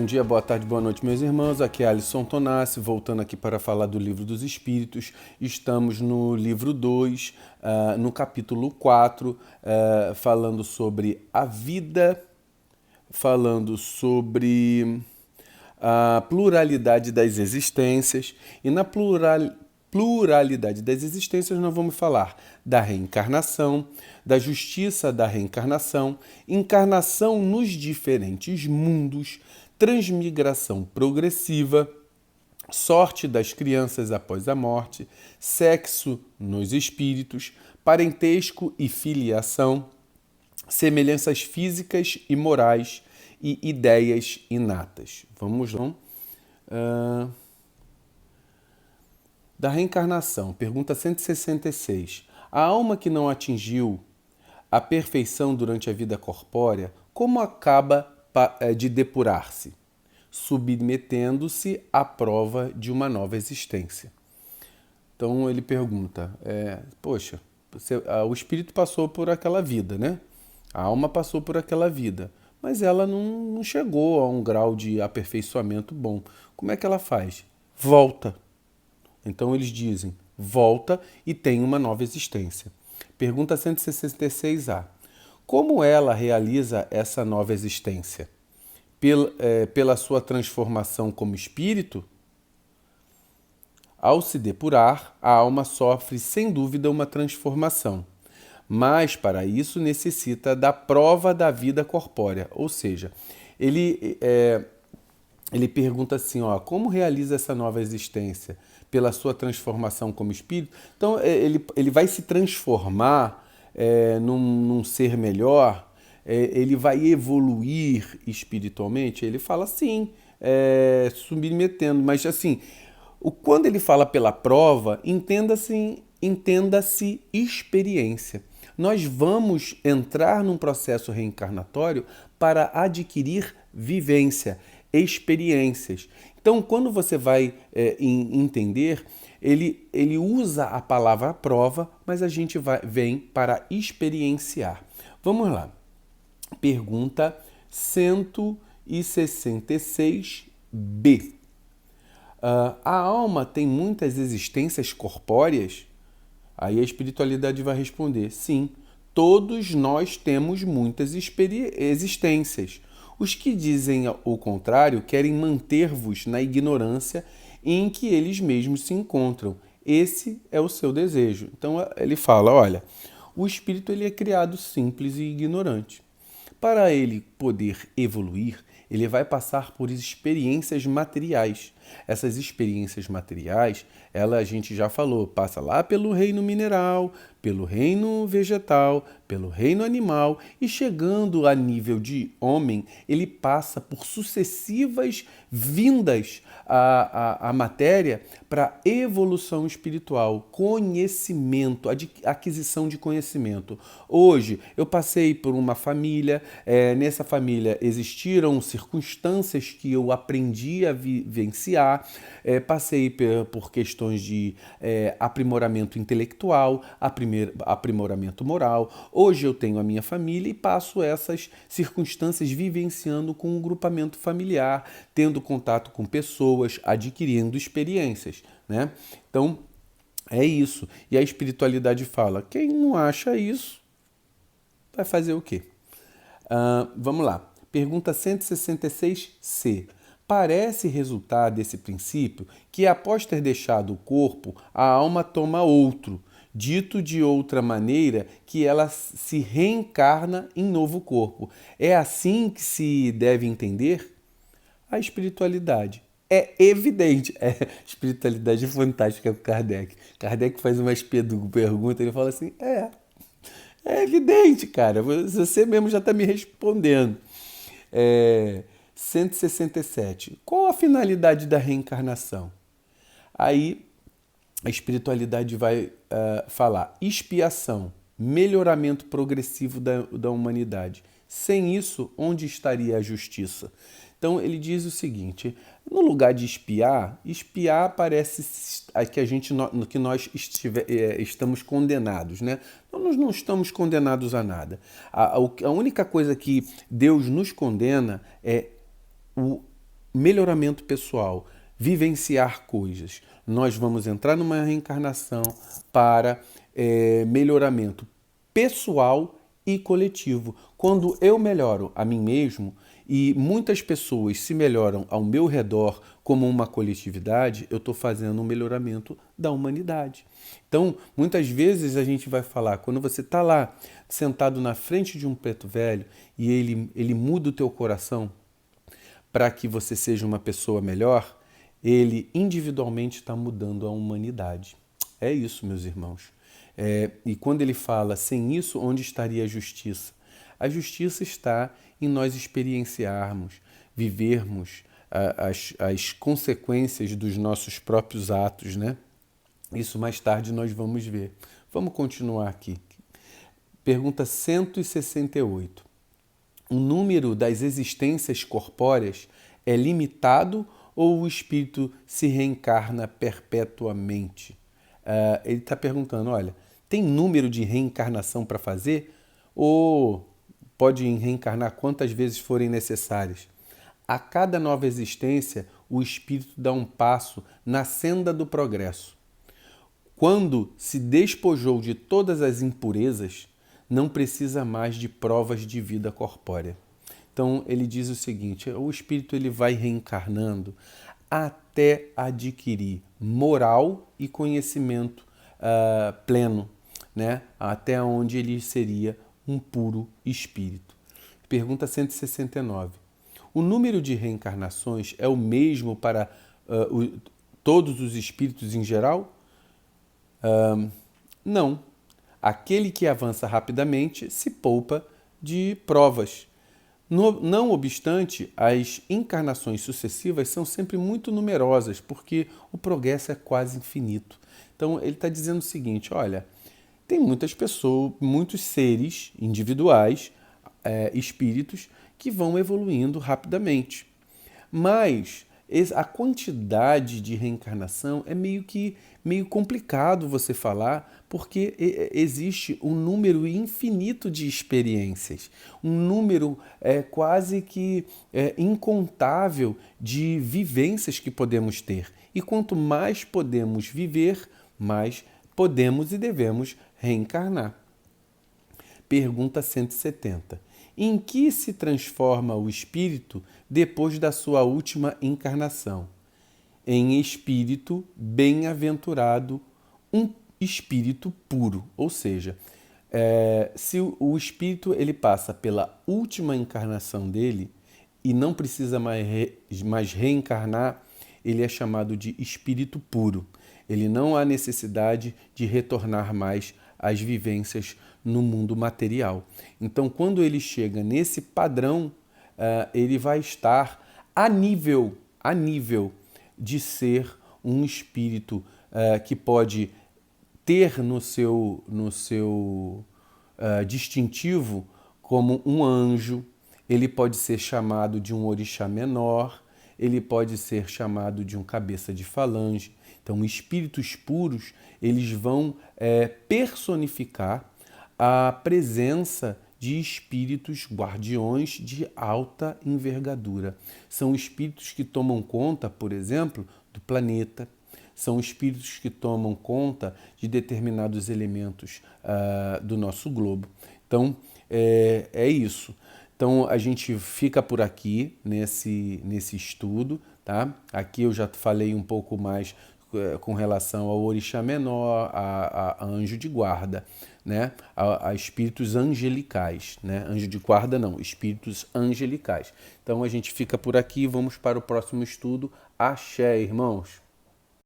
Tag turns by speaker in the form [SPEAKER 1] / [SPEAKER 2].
[SPEAKER 1] Bom dia, boa tarde, boa noite, meus irmãos. Aqui é Alisson Tonassi, voltando aqui para falar do Livro dos Espíritos. Estamos no livro 2, no capítulo 4, falando sobre a vida, falando sobre a pluralidade das existências. E na pluralidade das existências nós vamos falar da reencarnação, da justiça da reencarnação, encarnação nos diferentes mundos, transmigração progressiva, sorte das crianças após a morte, sexo nos espíritos, parentesco e filiação, semelhanças físicas e morais e ideias inatas. Vamos lá. Da reencarnação, pergunta 166. A alma que não atingiu a perfeição durante a vida corpórea, como acaba de depurar-se? Submetendo-se à prova de uma nova existência. Então ele pergunta, o espírito passou por aquela vida, né? A alma passou por aquela vida, mas ela não chegou a um grau de aperfeiçoamento bom. Como é que ela faz? Volta. Então eles dizem, volta e tem uma nova existência. Pergunta 166A. Como ela realiza essa nova existência? Pela sua transformação como espírito? Ao se depurar, a alma sofre sem dúvida uma transformação. Mas para isso necessita da prova da vida corpórea. Ou seja, ele pergunta assim, como realiza essa nova existência? Pela sua transformação como espírito. Então ele vai se transformar num ser melhor, ele vai evoluir espiritualmente. Ele fala sim, submetendo, mas assim, quando ele fala pela prova, entenda-se experiência. Nós vamos entrar num processo reencarnatório para adquirir vivência, experiências. Então, quando você vai entender, ele usa a palavra prova, mas a gente vem para experienciar. Vamos lá. Pergunta 166B. A alma tem muitas existências corpóreas? Aí a espiritualidade vai responder, sim, todos nós temos muitas existências. Os que dizem o contrário querem manter-vos na ignorância em que eles mesmos se encontram. Esse é o seu desejo. Então ele fala, olha, o espírito ele é criado simples e ignorante. Para ele poder evoluir, ele vai passar por experiências materiais. Essas experiências materiais, a gente já falou, passa lá pelo reino mineral, pelo reino vegetal, pelo reino animal e chegando a nível de homem, ele passa por sucessivas vindas à matéria para evolução espiritual, conhecimento, aquisição de conhecimento. Hoje, eu passei por uma família, nessa família existiram circunstâncias que eu aprendi a vivenciar, passei por questões de aprimoramento intelectual, aprimoramento moral. Hoje eu tenho a minha família e passo essas circunstâncias vivenciando com um grupamento familiar, tendo contato com pessoas, adquirindo experiências, né? Então, é isso. E a espiritualidade fala, quem não acha isso, vai fazer o quê? Vamos lá. Pergunta 166C. Parece resultar desse princípio que, após ter deixado o corpo, a alma toma outro, dito de outra maneira, que ela se reencarna em novo corpo. É assim que se deve entender a espiritualidade. É evidente. A espiritualidade é fantástica com Kardec. Kardec faz umas perguntas, ele fala assim, é evidente, cara. Você mesmo já está me respondendo. 167. Qual a finalidade da reencarnação? Aí a espiritualidade vai falar expiação, melhoramento progressivo da humanidade. Sem isso, onde estaria a justiça? Então ele diz o seguinte, no lugar de espiar parece que nós estamos condenados, né? Nós não estamos condenados a nada. A única coisa que Deus nos condena é melhoramento pessoal, vivenciar coisas. Nós vamos entrar numa reencarnação para melhoramento pessoal e coletivo. Quando eu melhoro a mim mesmo e muitas pessoas se melhoram ao meu redor como uma coletividade, eu estou fazendo um melhoramento da humanidade. Então, muitas vezes a gente vai falar, quando você está lá sentado na frente de um preto velho e ele muda o teu coração para que você seja uma pessoa melhor, ele individualmente está mudando a humanidade. É isso, meus irmãos. E quando ele fala, sem isso, onde estaria a justiça? A justiça está em nós experienciarmos, vivermos as consequências dos nossos próprios atos, né? Isso mais tarde nós vamos ver. Vamos continuar aqui. Pergunta 168. O número das existências corpóreas é limitado ou o espírito se reencarna perpetuamente? Ele está perguntando, olha, tem número de reencarnação para fazer? Ou pode reencarnar quantas vezes forem necessárias? A cada nova existência, o espírito dá um passo na senda do progresso. Quando se despojou de todas as impurezas, não precisa mais de provas de vida corpórea. Então ele diz o seguinte, o espírito ele vai reencarnando até adquirir moral e conhecimento pleno, né? Até onde ele seria um puro espírito. Pergunta 169. O número de reencarnações é o mesmo para todos os espíritos em geral? Não. Aquele que avança rapidamente se poupa de provas. Não obstante, as encarnações sucessivas são sempre muito numerosas, porque o progresso é quase infinito. Então, ele está dizendo o seguinte, olha, tem muitas pessoas, muitos seres individuais, espíritos, que vão evoluindo rapidamente. Mas a quantidade de reencarnação é meio complicado você falar, porque existe um número infinito de experiências, um número quase que incontável de vivências que podemos ter. E quanto mais podemos viver, mais podemos e devemos reencarnar. Pergunta 170. Em que se transforma o espírito depois da sua última encarnação? Em espírito bem-aventurado, um espírito puro. Ou seja, se o espírito ele passa pela última encarnação dele e não precisa mais reencarnar, ele é chamado de espírito puro. Ele não há necessidade de retornar mais às vivências no mundo material. Então, quando ele chega nesse padrão, ele vai estar a nível de ser um espírito que pode ter no seu distintivo como um anjo, ele pode ser chamado de um orixá menor, ele pode ser chamado de um cabeça de falange. Então, espíritos puros, eles vão personificar a presença de espíritos guardiões de alta envergadura. São espíritos que tomam conta, por exemplo, do planeta, são espíritos que tomam conta de determinados elementos do nosso globo. Então, é isso. Então, a gente fica por aqui nesse estudo, tá? Aqui eu já falei um pouco mais com relação ao orixá menor, a anjo de guarda, né? A espíritos angelicais, né? Anjo de guarda não, espíritos angelicais. Então a gente fica por aqui, vamos para o próximo estudo. Axé, irmãos!